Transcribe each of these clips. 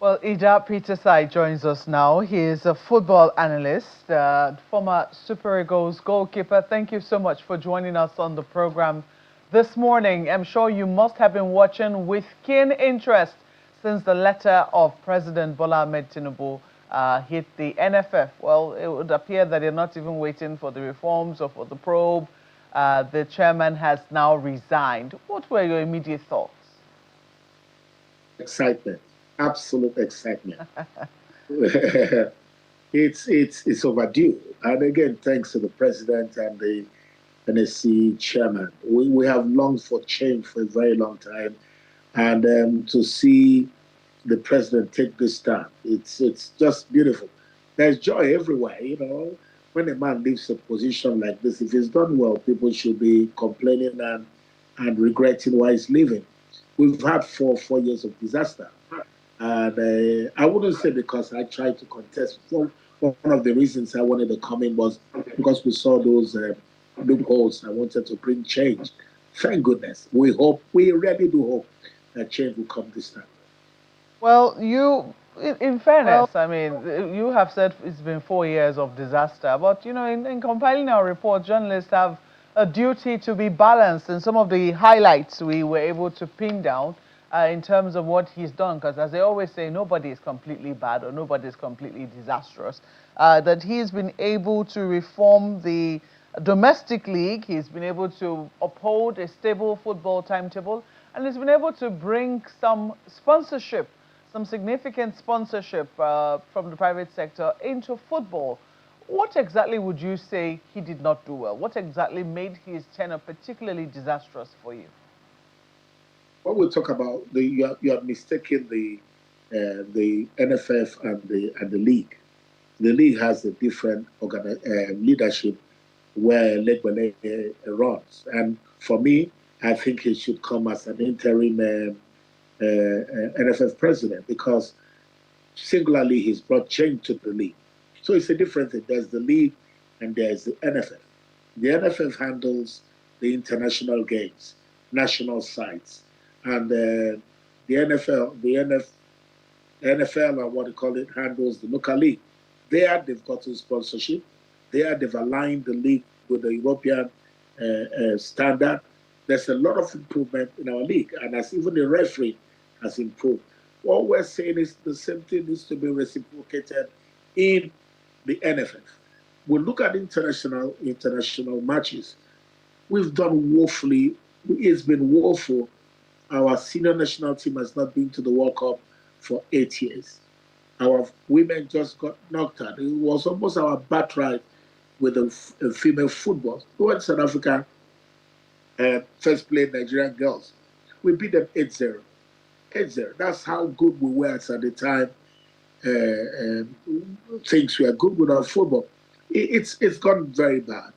Well, Idah Peterside joins us now. He is a football analyst, former Super Eagles goalkeeper. Thank you so much for joining us on the program this morning. I'm sure you must have been watching with keen interest since the letter of President Bola Ahmed Tinubu hit the NFF. Well, it would appear that they're not even waiting for the reforms or for the probe. The chairman has now resigned. What were your immediate thoughts? Excitement, absolute excitement. it's overdue. And again, thanks to the president and the NSC chairman. We have longed for change for a very long time. And to see the president take this stand, it's just beautiful. There's joy everywhere, you know. When a man leaves a position like this, if he's done well, people should be complaining and regretting why he's leaving. We've had four years of disaster. And I wouldn't say because I tried to contest. One of the reasons I wanted to come in was because we saw those loopholes. I wanted to bring change. Thank goodness. We really do hope that change will come this time. Well, in fairness, I mean, you have said it's been 4 years of disaster, but, you know, in compiling our report, journalists have a duty to be balanced, and some of the highlights we were able to pin down in terms of what he's done, because as they always say, nobody is completely bad or nobody is completely disastrous, that he's been able to reform the domestic league, he's been able to uphold a stable football timetable, and he's been able to bring some sponsorship, some significant sponsorship from the private sector into football. What exactly would you say he did not do well? What exactly made his tenure particularly disastrous for you? When we talk about you are mistaking the NFF and the league. The league has a different leadership where Legbele runs, and for me, I think he should come as an interim NFF president because singularly he's brought change to the league. So it's a different thing. There's the league and there's the NFF. The NFF handles the international games, national sites, and the NFL, or what they call it, handles the local league. There they've gotten sponsorship. There they've aligned the league with the European standard. There's a lot of improvement in our league, and as even the referee has improved. What we're saying is the same thing needs to be reciprocated in the NFF. We look at international matches. We've done woefully. It's been woeful. Our senior national team has not been to the World Cup for 8 years. Our women just got knocked out. It was almost our birthright with the female football. We went to South Africa and first played Nigerian girls. We beat them 8-0. 8-0. That's how good we were at the time. Things were good with our football. It's gone very bad.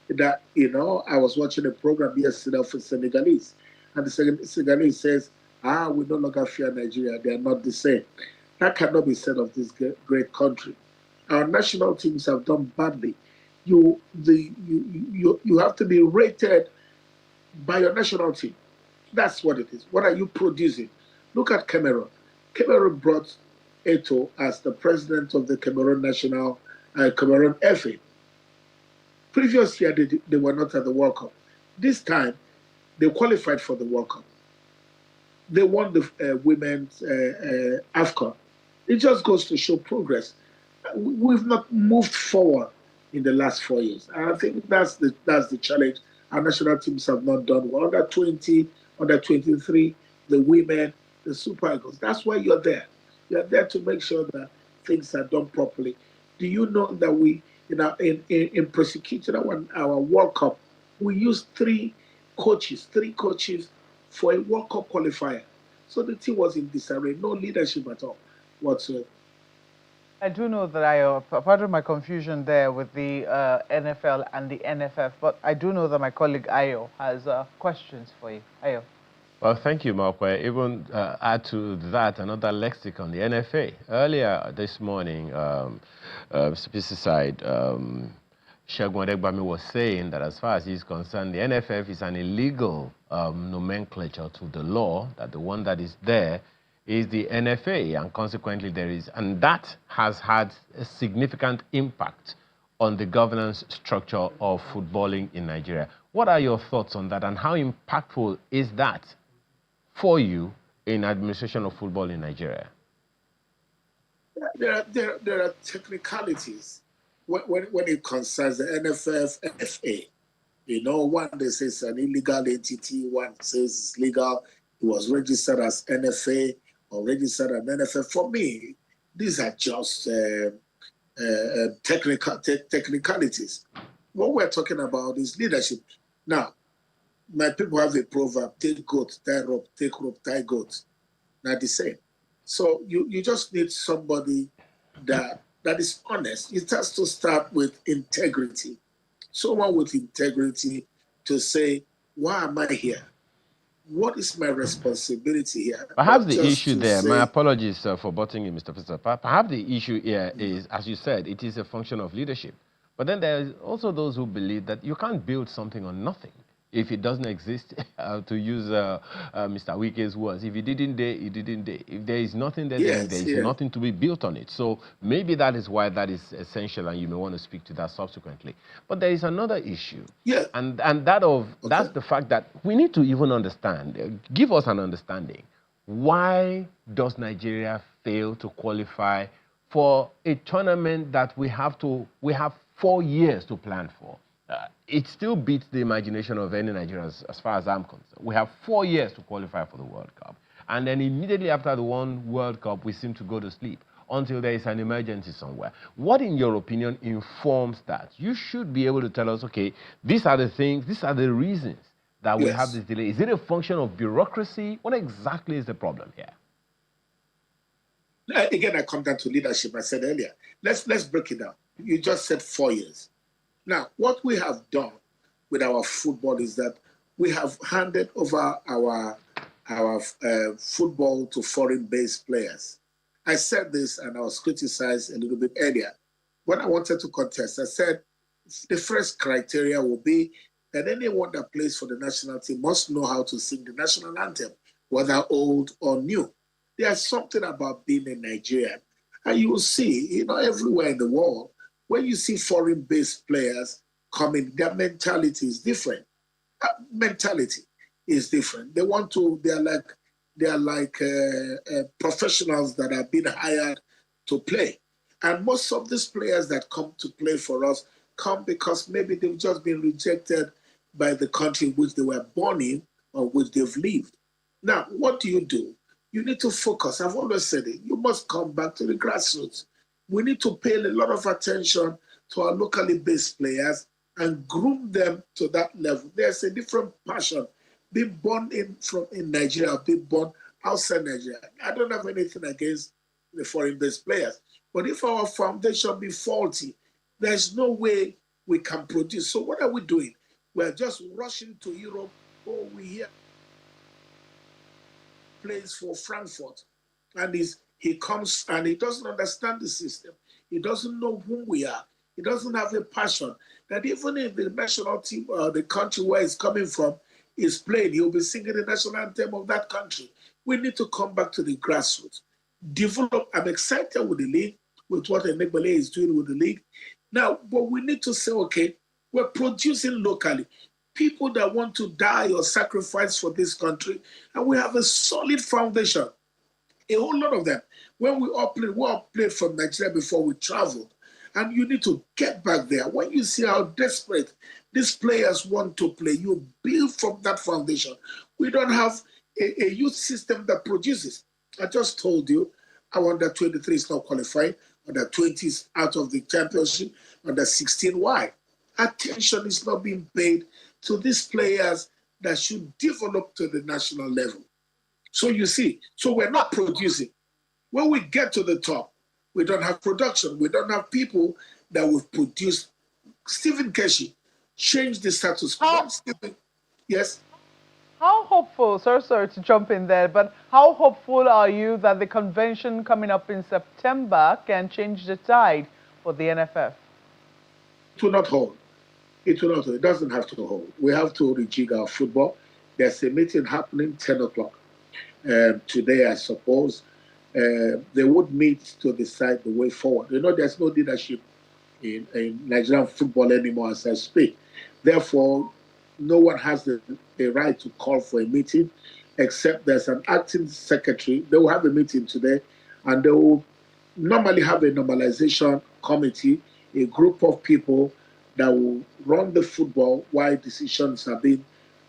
That, you know, I was watching a program yesterday for Senegalese, and the Senegalese says, we no longer fear Nigeria. They are not the same. That cannot be said of this great country. Our national teams have done badly. You have to be rated by your national team. That's what it is. What are you producing? Look at Cameroon. Cameroon brought Int'l as the president of the Cameroon Cameroon FA. Previous year, they were not at the World Cup. This time, they qualified for the World Cup. They won the women's AFCON. It just goes to show progress. We've not moved forward in the last 4 years. And I think that's the challenge. Our national teams have not done well. Under 20, under 23, the women, the Super Eagles. That's why you're there. You're there to make sure that things are done properly. Do you know that we, in prosecuting our World Cup, we used three coaches for a World Cup qualifier. So the team was in disarray, no leadership at all whatsoever. I do know that pardon my confusion there with the NFL and the NFF, but I do know that my colleague Ayo has questions for you. Ayo. Well, thank you, Markwe. Even add to that another lexicon, the NFA. Earlier this morning, Peterside, Segun Odegbami was saying that as far as he's concerned, the NFF is an illegal nomenclature to the law, that the one that is there is the NFA, and consequently and that has had a significant impact on the governance structure of footballing in Nigeria. What are your thoughts on that, and how impactful is that for you in administration of football in Nigeria? There are technicalities when it concerns the NFF, FA. You know, one they say it's an illegal entity, one says it's legal. It was registered as NFA or registered as NFF. For me, these are just technicalities. What we're talking about is leadership. Now, my people have a proverb: take goat, tie rope; take rope, tie goat. Not the same. So you just need somebody that is honest. It has to start with integrity. Someone with integrity to say, why am I here? What is my responsibility here? Perhaps the issue there, my apologies for butting in, Mr. Professor. Perhaps the issue here is, as you said, it is a function of leadership. But then there's also those who believe that you can't build something on nothing. If it doesn't exist, to use Mr. Wike's words, if it didn't dare, it didn't dare. If there is nothing there, then there is nothing to be built on it. So maybe that is why that is essential, and you may want to speak to that subsequently. But there is another issue, and that's the fact that we need to even understand, give us an understanding. Why does Nigeria fail to qualify for a tournament that we have 4 years to plan for? It still beats the imagination of any Nigerians as far as I'm concerned. We have 4 years to qualify for the World Cup. And then immediately after the one World Cup, we seem to go to sleep until there is an emergency somewhere. What, in your opinion, informs that? You should be able to tell us, okay, these are the things, these are the reasons that we have this delay. Is it a function of bureaucracy? What exactly is the problem here? Again, I come down to leadership. I said earlier, let's break it down. You just said 4 years. Now, what we have done with our football is that we have handed over our football to foreign-based players. I said this, and I was criticized a little bit earlier. When I wanted to contest, I said the first criteria will be that anyone that plays for the national team must know how to sing the national anthem, whether old or new. There's something about being a Nigerian. And you will see, everywhere in the world, when you see foreign-based players coming, their mentality is different. Mentality is different. They are like professionals that have been hired to play. And most of these players that come to play for us come because maybe they've just been rejected by the country in which they were born in or which they've lived. Now, what do? You need to focus. I've always said it. You must come back to the grassroots. We need to pay a lot of attention to our locally based players and groom them to that level. There's a different passion. Being born in Nigeria, being born outside Nigeria. I don't have anything against the foreign-based players. But if our foundation be faulty, there's no way we can produce. So what are we doing? We're just rushing to Europe. Oh, we hear plays for Frankfurt. And he comes and he doesn't understand the system. He doesn't know who we are. He doesn't have a passion that even if the national team or the country where he's coming from is playing, he'll be singing the national anthem of that country. We need to come back to the grassroots. Develop. I'm excited with the league, with what Int'l is doing with the league. Now, but we need to say, okay, we're producing locally. People that want to die or sacrifice for this country, and we have a solid foundation. A whole lot of them. When we all played from Nigeria before we traveled. And you need to get back there. When you see how desperate these players want to play, you build from that foundation. We don't have a youth system that produces. I just told you, our under 23 is not qualified, under 20 is out of the championship, under 16. Why? Attention is not being paid to these players that should develop to the national level. So you see, so we're not producing. When we get to the top, we don't have production. We don't have people that will produce. Stephen Keshi changed the status quo. Yes? How hopeful, sorry to jump in there, but how hopeful are you that the convention coming up in September can change the tide for the NFF? It will not hold. It will not hold. It doesn't have to hold. We have to rejig our football. There's a meeting happening 10 o'clock. today, I suppose. They would meet to decide the way forward. There's no leadership in Nigerian football anymore as I speak. Therefore, no one has the right to call for a meeting, except there's an acting secretary. They will have a meeting today, and they will normally have a normalization committee, a group of people that will run the football while decisions are being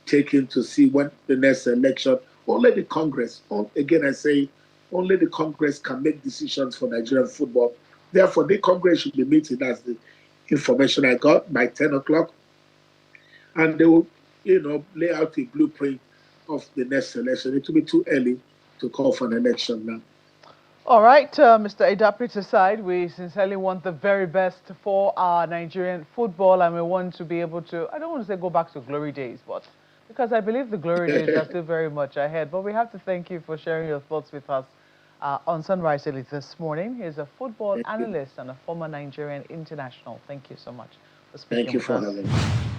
taken to see when the next election. Only the Congress, again I say, only the Congress can make decisions for Nigerian football. Therefore, the Congress should be meeting, as the information I got, by 10 o'clock. And they will, lay out a blueprint of the next election. It will be too early to call for an election now. All right, Mr. Idah Peterside, we sincerely want the very best for our Nigerian football, and we want to be able to, I don't want to say go back to glory days, but because I believe the glory days are still very much ahead. But we have to thank you for sharing your thoughts with us on Sunrise Elite this morning. He's a football analyst and a former Nigerian international. Thank you so much for speaking with us. Thank you for having me.